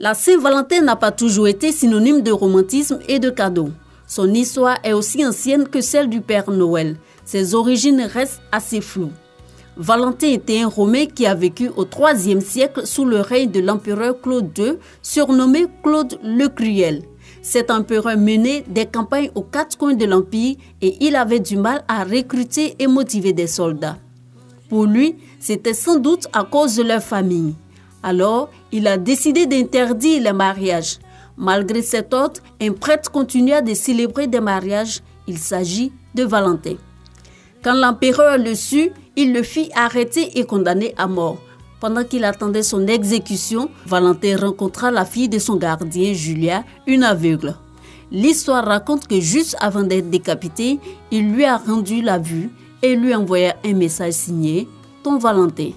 La Saint-Valentin n'a pas toujours été synonyme de romantisme et de cadeaux. Son histoire est aussi ancienne que celle du Père Noël. Ses origines restent assez floues. Valentin était un Romain qui a vécu au IIIe siècle sous le règne de l'empereur Claude II, surnommé Claude le Cruel. Cet empereur menait des campagnes aux quatre coins de l'Empire et il avait du mal à recruter et motiver des soldats. Pour lui, c'était sans doute à cause de leur famille. Alors, il a décidé d'interdire les mariages. Malgré cet ordre, un prêtre continua de célébrer des mariages. Il s'agit de Valentin. Quand l'empereur le sut, il le fit arrêter et condamner à mort. Pendant qu'il attendait son exécution, Valentin rencontra la fille de son gardien, Julia, une aveugle. L'histoire raconte que juste avant d'être décapité, il lui a rendu la vue et lui envoya un message signé « Ton Valentin ».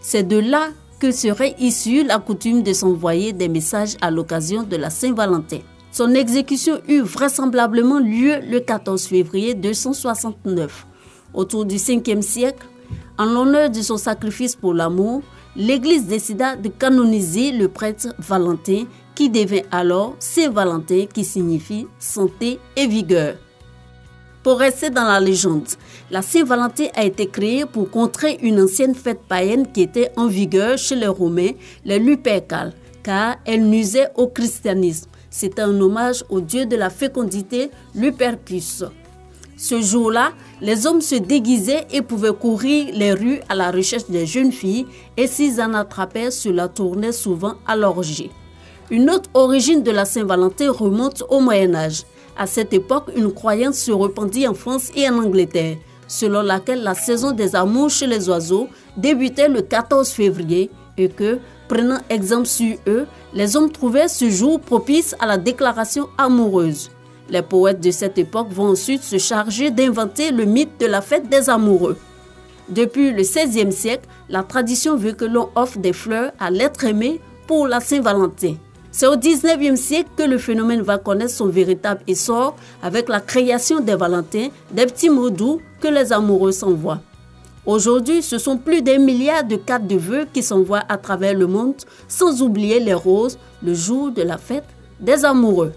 C'est de là que serait issue la coutume de s'envoyer des messages à l'occasion de la Saint-Valentin. Son exécution eut vraisemblablement lieu le 14 février 269. Autour du 5e siècle, en l'honneur de son sacrifice pour l'amour, l'Église décida de canoniser le prêtre Valentin qui devint alors Saint-Valentin qui signifie santé et vigueur. Pour rester dans la légende, la Saint-Valentin a été créée pour contrer une ancienne fête païenne qui était en vigueur chez les Romains, les Lupercales, car elle nuisait au christianisme. C'était un hommage au dieu de la fécondité, Lupercus. Ce jour-là, les hommes se déguisaient et pouvaient courir les rues à la recherche des jeunes filles et s'ils en attrapaient, cela tournait souvent à l'orgie. Une autre origine de la Saint-Valentin remonte au Moyen-Âge. À cette époque, une croyance se répandit en France et en Angleterre, selon laquelle la saison des amours chez les oiseaux débutait le 14 février et que, prenant exemple sur eux, les hommes trouvaient ce jour propice à la déclaration amoureuse. Les poètes de cette époque vont ensuite se charger d'inventer le mythe de la fête des amoureux. Depuis le XVIe siècle, la tradition veut que l'on offre des fleurs à l'être aimé pour la Saint-Valentin. C'est au XIXe siècle que le phénomène va connaître son véritable essor avec la création des Valentins, des petits mots doux que les amoureux s'envoient. Aujourd'hui, ce sont plus d'1 milliard de cartes de vœux qui s'envoient à travers le monde, sans oublier les roses, le jour de la fête des amoureux.